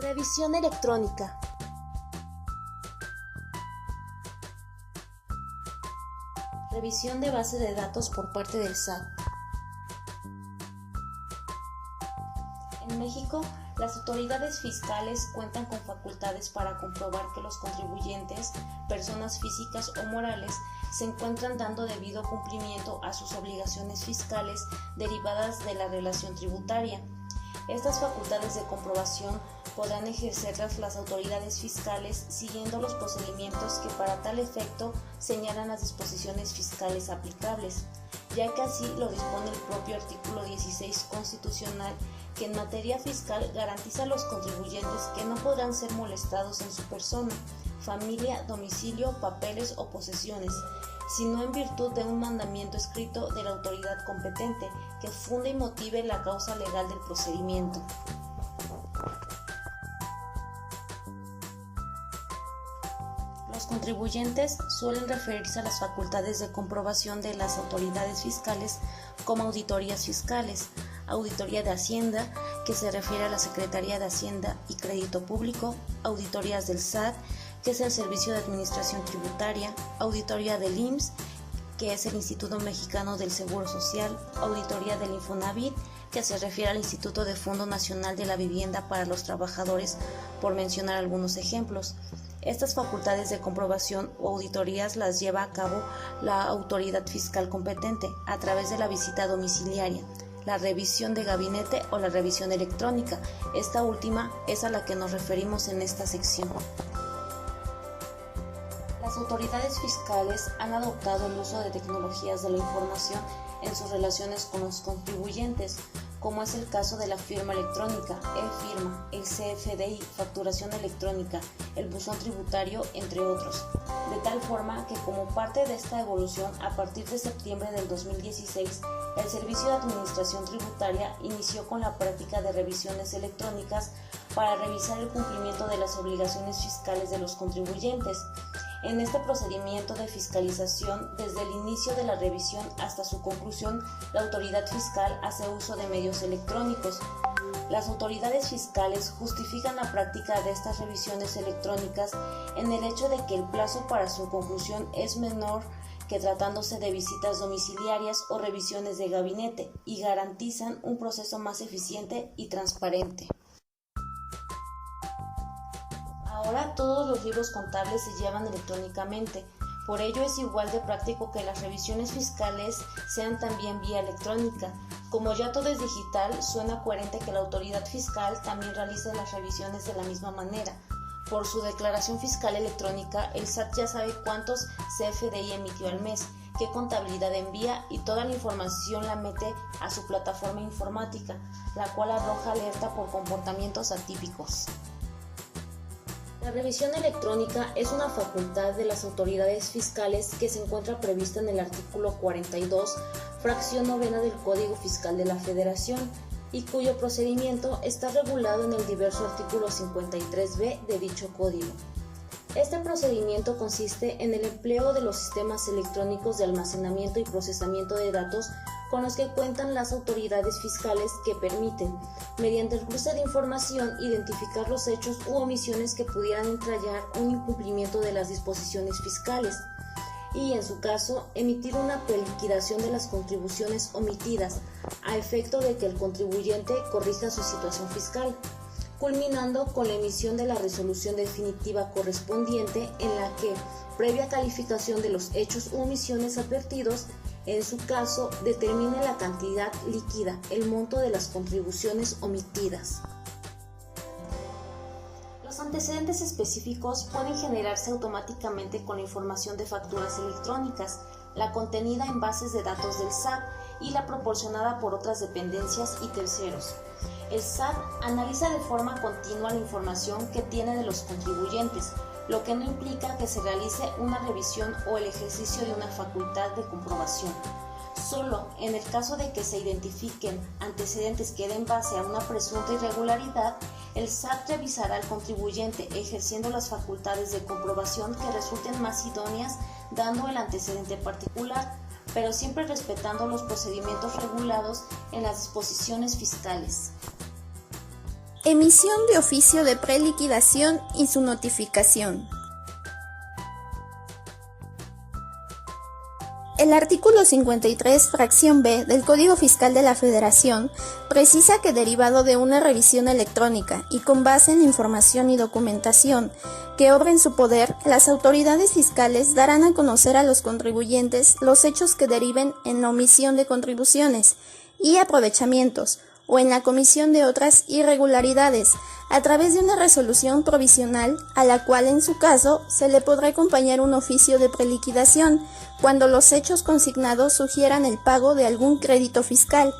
Revisión electrónica. Revisión de base de datos por parte del SAT. En México, las autoridades fiscales cuentan con facultades para comprobar que los contribuyentes, personas físicas o morales, se encuentran dando debido cumplimiento a sus obligaciones fiscales derivadas de la relación tributaria. Estas facultades de comprobación podrán ejercerlas las autoridades fiscales siguiendo los procedimientos que para tal efecto señalan las disposiciones fiscales aplicables, ya que así lo dispone el propio artículo 16 constitucional, que en materia fiscal garantiza a los contribuyentes que no podrán ser molestados en su persona, familia, domicilio, papeles o posesiones, sino en virtud de un mandamiento escrito de la autoridad competente que funde y motive la causa legal del procedimiento. Los contribuyentes suelen referirse a las facultades de comprobación de las autoridades fiscales como auditorías fiscales, auditoría de Hacienda, que se refiere a la Secretaría de Hacienda y Crédito Público, auditorías del SAT, que es el Servicio de Administración Tributaria, auditoría del IMSS, que es el Instituto Mexicano del Seguro Social, auditoría del Infonavit, que se refiere al Instituto de Fondo Nacional de la Vivienda para los Trabajadores, por mencionar algunos ejemplos. Estas facultades de comprobación o auditorías las lleva a cabo la autoridad fiscal competente a través de la visita domiciliaria, la revisión de gabinete o la revisión electrónica. Esta última es a la que nos referimos en esta sección. Las autoridades fiscales han adoptado el uso de tecnologías de la información en sus relaciones con los contribuyentes, como es el caso de la firma electrónica, e-firma, el CFDI, facturación electrónica, el buzón tributario, entre otros. De tal forma que como parte de esta evolución, a partir de septiembre del 2016, el Servicio de Administración Tributaria inició con la práctica de revisiones electrónicas para revisar el cumplimiento de las obligaciones fiscales de los contribuyentes. En este procedimiento de fiscalización, desde el inicio de la revisión hasta su conclusión, la autoridad fiscal hace uso de medios electrónicos. Las autoridades fiscales justifican la práctica de estas revisiones electrónicas en el hecho de que el plazo para su conclusión es menor que tratándose de visitas domiciliarias o revisiones de gabinete, y garantizan un proceso más eficiente y transparente. Ahora todos los libros contables se llevan electrónicamente, por ello es igual de práctico que las revisiones fiscales sean también vía electrónica. Como ya todo es digital, suena coherente que la autoridad fiscal también realice las revisiones de la misma manera. Por su declaración fiscal electrónica, el SAT ya sabe cuántos CFDI emitió al mes, qué contabilidad envía y toda la información la mete a su plataforma informática, la cual arroja alerta por comportamientos atípicos. La revisión electrónica es una facultad de las autoridades fiscales que se encuentra prevista en el artículo 42, fracción novena del Código Fiscal de la Federación, y cuyo procedimiento está regulado en el diverso artículo 53b de dicho código. Este procedimiento consiste en el empleo de los sistemas electrónicos de almacenamiento y procesamiento de datos con los que cuentan las autoridades fiscales, que permiten, mediante el cruce de información, identificar los hechos u omisiones que pudieran entrañar un incumplimiento de las disposiciones fiscales y, en su caso, emitir una preliquidación de las contribuciones omitidas a efecto de que el contribuyente corrija su situación fiscal, culminando con la emisión de la resolución definitiva correspondiente, en la que, previa calificación de los hechos u omisiones advertidos, en su caso, determine la cantidad líquida, el monto de las contribuciones omitidas. Los antecedentes específicos pueden generarse automáticamente con la información de facturas electrónicas, la contenida en bases de datos del SAT y la proporcionada por otras dependencias y terceros. El SAT analiza de forma continua la información que tiene de los contribuyentes, lo que no implica que se realice una revisión o el ejercicio de una facultad de comprobación. Solo en el caso de que se identifiquen antecedentes que den base a una presunta irregularidad, el SAT revisará al contribuyente ejerciendo las facultades de comprobación que resulten más idóneas, dando el antecedente particular, pero siempre respetando los procedimientos regulados en las disposiciones fiscales. Emisión de oficio de preliquidación y su notificación. El artículo 53, fracción B del Código Fiscal de la Federación precisa que derivado de una revisión electrónica y con base en información y documentación que obra en su poder, las autoridades fiscales darán a conocer a los contribuyentes los hechos que deriven en la omisión de contribuciones y aprovechamientos o en la comisión de otras irregularidades a través de una resolución provisional a la cual en su caso se le podrá acompañar un oficio de preliquidación cuando los hechos consignados sugieran el pago de algún crédito fiscal.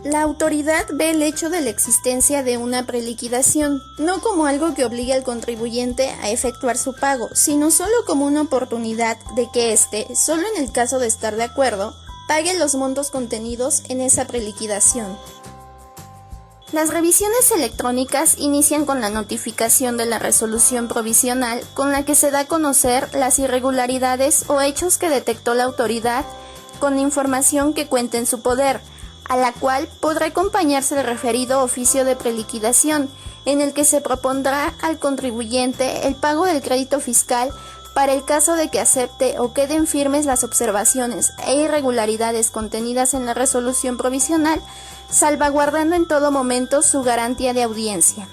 La autoridad ve el hecho de la existencia de una preliquidación no como algo que obligue al contribuyente a efectuar su pago, sino solo como una oportunidad de que éste, solo en el caso de estar de acuerdo, pague los montos contenidos en esa preliquidación. Las revisiones electrónicas inician con la notificación de la resolución provisional con la que se da a conocer las irregularidades o hechos que detectó la autoridad con información que cuente en su poder, a la cual podrá acompañarse el referido oficio de preliquidación, en el que se propondrá al contribuyente el pago del crédito fiscal para el caso de que acepte o queden firmes las observaciones e irregularidades contenidas en la resolución provisional, salvaguardando en todo momento su garantía de audiencia.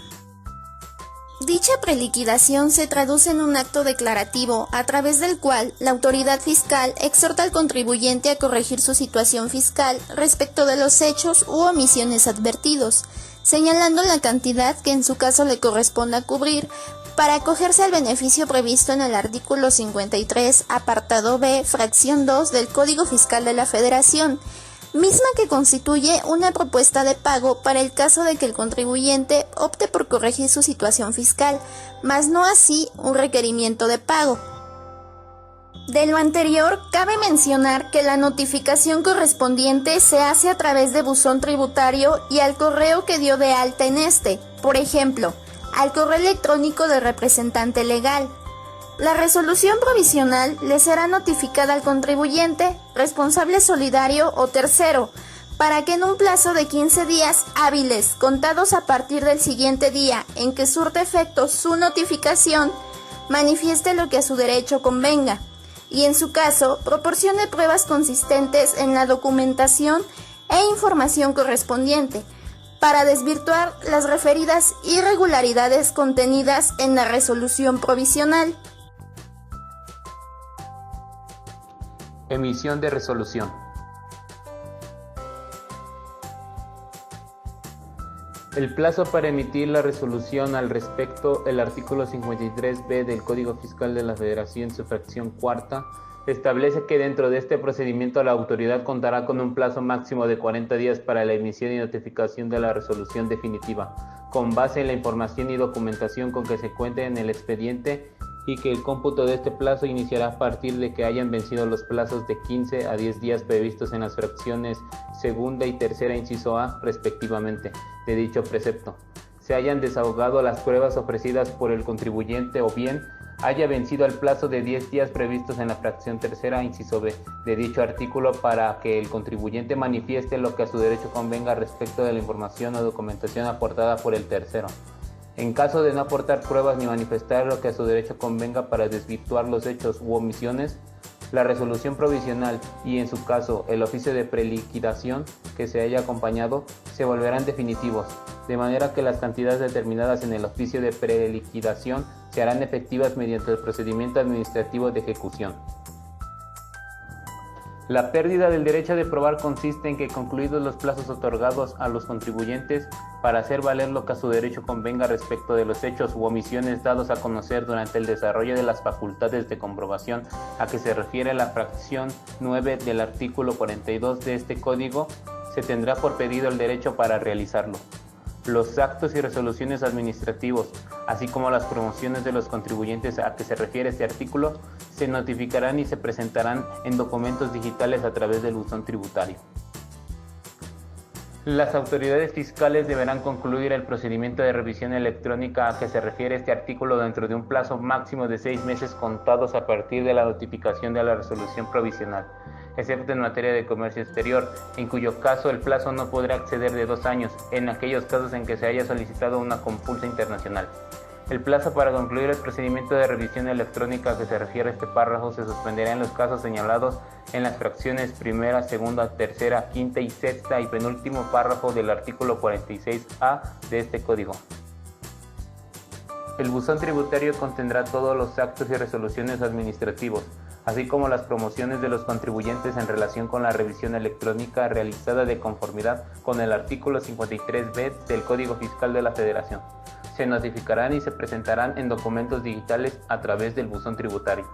Dicha preliquidación se traduce en un acto declarativo a través del cual la autoridad fiscal exhorta al contribuyente a corregir su situación fiscal respecto de los hechos u omisiones advertidos, señalando la cantidad que en su caso le corresponda cubrir para acogerse al beneficio previsto en el artículo 53, apartado B, fracción 2 del Código Fiscal de la Federación, misma que constituye una propuesta de pago para el caso de que el contribuyente opte por corregir su situación fiscal, mas no así un requerimiento de pago. De lo anterior, cabe mencionar que la notificación correspondiente se hace a través de buzón tributario y al correo que dio de alta en este, por ejemplo, al correo electrónico del representante legal. La resolución provisional le será notificada al contribuyente, responsable solidario o tercero, para que en un plazo de 15 días hábiles, contados a partir del siguiente día en que surte efecto su notificación, manifieste lo que a su derecho convenga, y en su caso proporcione pruebas consistentes en la documentación e información correspondiente, para desvirtuar las referidas irregularidades contenidas en la resolución provisional. Emisión de resolución. El plazo para emitir la resolución al respecto, el artículo 53b del Código Fiscal de la Federación, su fracción cuarta, establece que dentro de este procedimiento la autoridad contará con un plazo máximo de 40 días para la emisión y notificación de la resolución definitiva, con base en la información y documentación con que se cuente en el expediente, y que el cómputo de este plazo iniciará a partir de que hayan vencido los plazos de 15 a 10 días previstos en las fracciones segunda y tercera inciso A, respectivamente, de dicho precepto, se hayan desahogado las pruebas ofrecidas por el contribuyente o bien haya vencido el plazo de 10 días previstos en la fracción tercera inciso B de dicho artículo para que el contribuyente manifieste lo que a su derecho convenga respecto de la información o documentación aportada por el tercero. En caso de no aportar pruebas ni manifestar lo que a su derecho convenga para desvirtuar los hechos u omisiones, la resolución provisional y, en su caso, el oficio de preliquidación que se haya acompañado se volverán definitivos, de manera que las cantidades determinadas en el oficio de preliquidación se harán efectivas mediante el procedimiento administrativo de ejecución. La pérdida del derecho de probar consiste en que, concluidos los plazos otorgados a los contribuyentes para hacer valer lo que a su derecho convenga respecto de los hechos u omisiones dados a conocer durante el desarrollo de las facultades de comprobación a que se refiere la fracción 9 del artículo 42 de este código, se tendrá por pedido el derecho para realizarlo. Los actos y resoluciones administrativos, así como las promociones de los contribuyentes a que se refiere este artículo, se notificarán y se presentarán en documentos digitales a través del buzón tributario. Las autoridades fiscales deberán concluir el procedimiento de revisión electrónica a que se refiere este artículo dentro de un plazo máximo de 6 meses contados a partir de la notificación de la resolución provisional, excepto en materia de comercio exterior, en cuyo caso el plazo no podrá exceder de 2 años, en aquellos casos en que se haya solicitado una compulsa internacional. El plazo para concluir el procedimiento de revisión electrónica a que se refiere este párrafo se suspenderá en los casos señalados en las fracciones primera, segunda, tercera, quinta y sexta y penúltimo párrafo del artículo 46A de este Código. El buzón tributario contendrá todos los actos y resoluciones administrativos, así como las promociones de los contribuyentes en relación con la revisión electrónica realizada de conformidad con el artículo 53B del Código Fiscal de la Federación. Se notificarán y se presentarán en documentos digitales a través del buzón tributario.